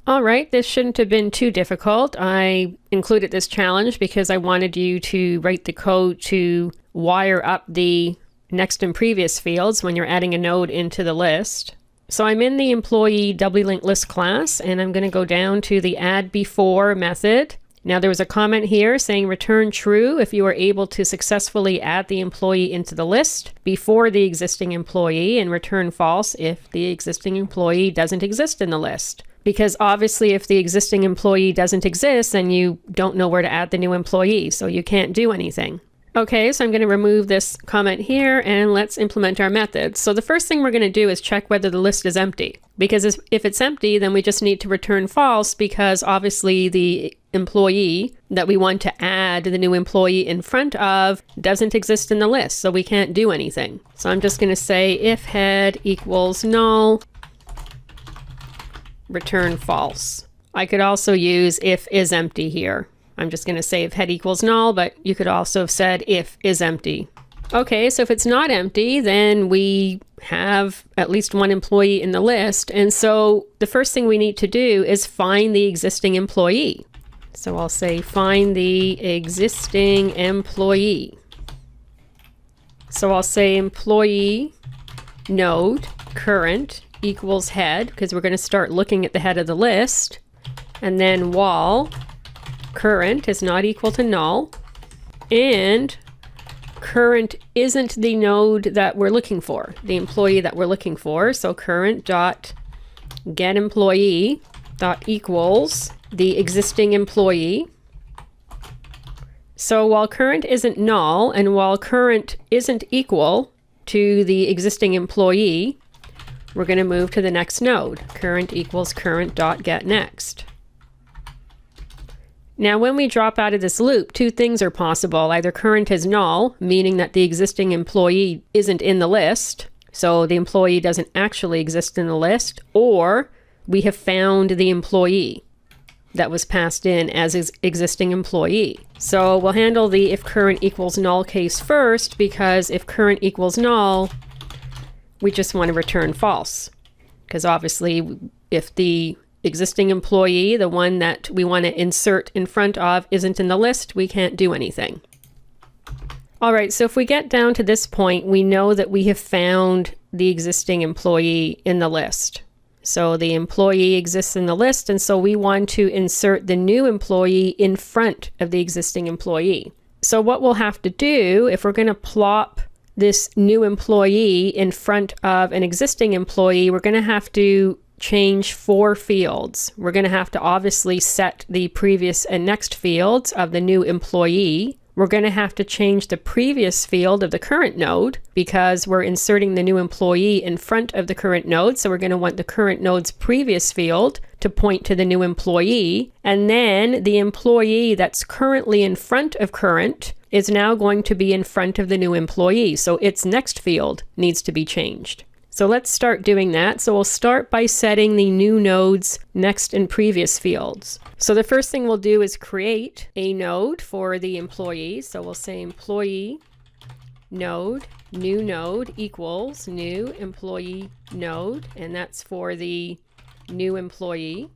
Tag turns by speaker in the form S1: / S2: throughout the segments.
S1: All right, this shouldn't have been too difficult. I included this challenge because I wanted you to write the code to wire up the next and previous fields when you're adding a node into the list. So I'm in the employee doubly linked list class, and I'm going to go down to the add before method. Now there was a comment here saying return true if you are able to successfully add the employee into the list before the existing employee, and return false if the existing employee doesn't exist in the list. Because obviously if the existing employee doesn't exist, then you don't know where to add the new employee, so you can't do anything. Okay, so I'm going to remove this comment here and let's implement our methods. So the first thing we're going to do is check whether the list is empty. Because if it's empty, then we just need to return false, because obviously the employee that we want to add the new employee in front of doesn't exist in the list, so we can't do anything. So I'm just going to say if head equals null, return false. I could also use if is empty here. I'm just going to say if head equals null, but you could also have said if is empty. Okay, so if it's not empty, then we have at least one employee in the list. And so the first thing we need to do is find the existing employee. So I'll say find the existing employee. So I'll say employee node current equals head, because we're going to start looking at the head of the list, and then wall current is not equal to null, and current isn't the node that we're looking for, the employee that we're looking for. So current dot get employee dot equals the existing employee. So while current isn't null and while current isn't equal to the existing employee, we're going to move to the next node. Current equals current dot get next. Now when we drop out of this loop, two things are possible. Either current is null, meaning that the existing employee isn't in the list, so the employee doesn't actually exist in the list, or we have found the employee that was passed in as existing employee. So we'll handle the if current equals null case first, because if current equals null, we just want to return false. Because obviously if the existing employee, the one that we want to insert in front of, isn't in the list, we can't do anything. All right, so if we get down to this point, we know that we have found the existing employee in the list. So the employee exists in the list, and so we want to insert the new employee in front of the existing employee. So what we'll have to do, if we're going to plop this new employee in front of an existing employee, we're going to have to change 4 fields. We're going to have to obviously set the previous and next fields of the new employee. We're going to have to change the previous field of the current node, because we're inserting the new employee in front of the current node. So we're going to want the current node's previous field to point to the new employee. And then the employee that's currently in front of current is now going to be in front of the new employee. So its next field needs to be changed. So let's start doing that. So we'll start by setting the new node's next and previous fields. So the first thing we'll do is create a node for the employee. So we'll say employee node, new node equals new employee node, and that's for the new employee.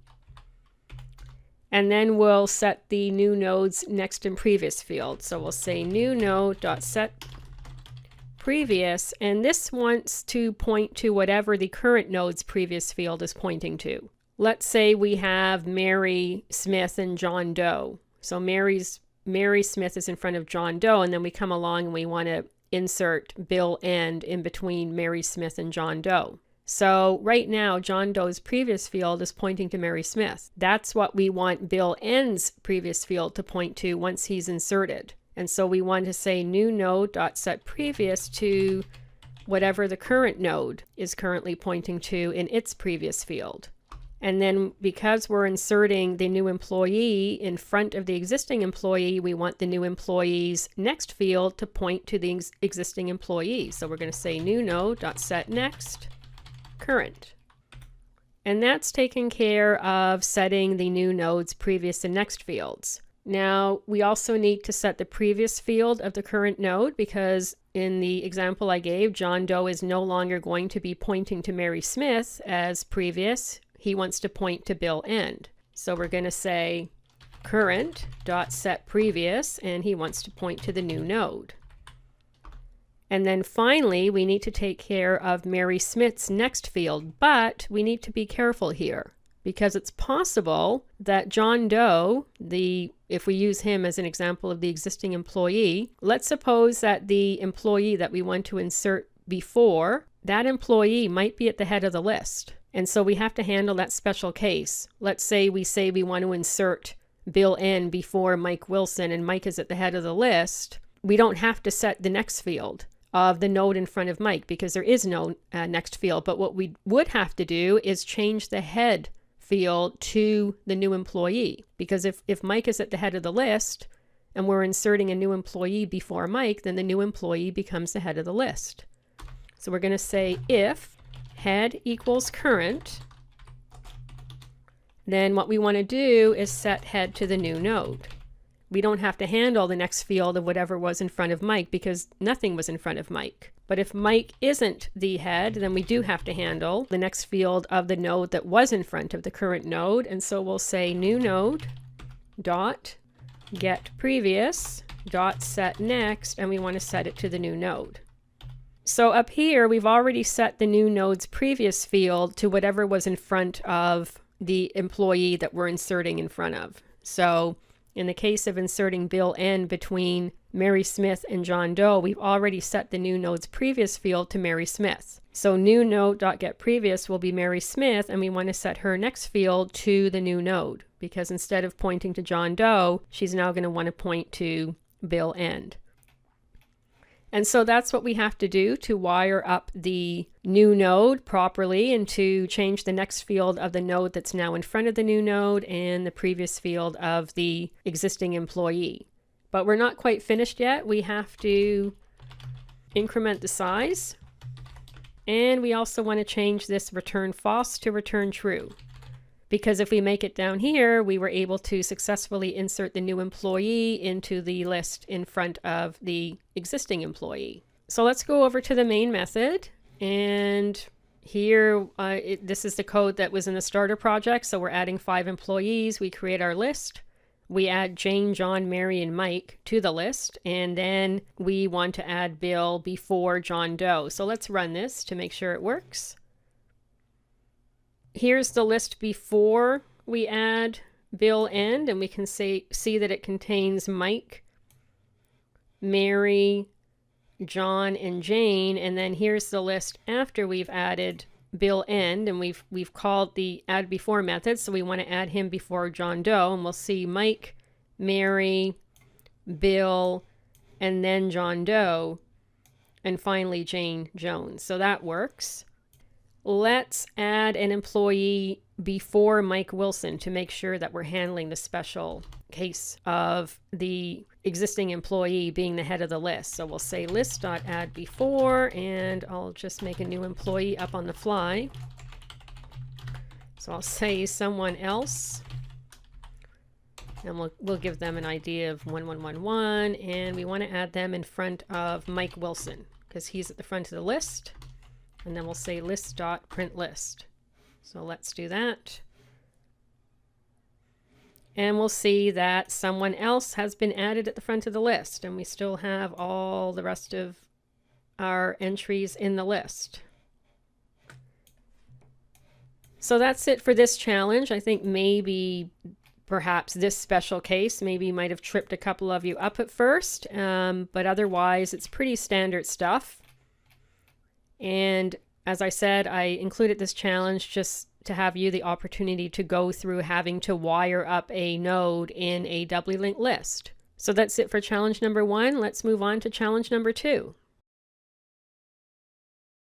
S1: And then we'll set the new node's next and previous field. So we'll say new node dot set previous, and this wants to point to whatever the current node's previous field is pointing to. Let's say we have Mary Smith and John Doe. So Mary Smith is in front of John Doe, and then we come along and we want to insert Bill End in between Mary Smith and John Doe. So right now, John Doe's previous field is pointing to Mary Smith. That's what we want Bill End's previous field to point to once he's inserted. And so we want to say new node dot set previous to whatever the current node is currently pointing to in its previous field. And then because we're inserting the new employee in front of the existing employee, we want the new employee's next field to point to the existing employee. So we're going to say new node dot set next current. And that's taking care of setting the new node's previous and next fields. Now, we also need to set the previous field of the current node, because in the example I gave, John Doe is no longer going to be pointing to Mary Smith as previous. he wants to point to bill end. So we're going to say current dot set previous, and he wants to point to the new node. And then finally, we need to take care of Mary Smith's next field, but we need to be careful here because it's possible that John Doe, if we use him as an example of the existing employee, let's suppose that the employee that we want to insert before, that employee might be at the head of the list. And so we have to handle that special case. Let's say we want to insert Bill N before Mike Wilson, and Mike is at the head of the list. We don't have to set the next field of the node in front of Mike because there is no next field. But what we would have to do is change the head field to the new employee, because if Mike is at the head of the list and we're inserting a new employee before Mike, then the new employee becomes the head of the list. So we're going to say if head equals current, then what we want to do is set head to the new node. We don't have to handle the next field of whatever was in front of Mike because nothing was in front of Mike. But if Mike isn't the head, then we do have to handle the next field of the node that was in front of the current node. And so we'll say new node dot get previous dot set next, and we want to set it to the new node. So up here, we've already set the new node's previous field to whatever was in front of the employee that we're inserting in front of. So in the case of inserting Bill N between Mary Smith and John Doe, we've already set the new node's previous field to Mary Smith. So new node.getPrevious will be Mary Smith, and we want to set her next field to the new node because instead of pointing to John Doe, she's now going to want to point to Bill N. And so that's what we have to do to wire up the new node properly and to change the next field of the node that's now in front of the new node and the previous field of the existing employee. But we're not quite finished yet. We have to increment the size. And we also want to change this return false to return true. Because if we make it down here, we were able to successfully insert the new employee into the list in front of the existing employee. So let's go over to the main method. And here, this is the code that was in the starter project. So we're adding 5 employees. We create our list. We add Jane, John, Mary, and Mike to the list. And then we want to add Bill before John Doe. So let's run this to make sure it works. Here's the list before we add Bill N, and we can see that it contains Mike, Mary, John, and Jane. And then here's the list after we've added Bill N, and we've called the add before method, so we want to add him before John Doe, and we'll see Mike, Mary, Bill, and then John Doe, and finally Jane Jones. So that works. Let's add an employee before Mike Wilson to make sure that we're handling the special case of the existing employee being the head of the list. So we'll say list.addBefore, and I'll just make a new employee up on the fly. So I'll say someone else, and we'll give them an ID of 1111, and we want to add them in front of Mike Wilson because he's at the front of the list. And then we'll say list.printlist. So let's do that. And we'll see that someone else has been added at the front of the list, and we still have all the rest of our entries in the list. So that's it for this challenge. I think perhaps this special case might have tripped a couple of you up at first, but otherwise it's pretty standard stuff. And as I said, I included this challenge just to have you the opportunity to go through having to wire up a node in a doubly linked list. So that's it for challenge number 1. Let's move on to challenge number 2.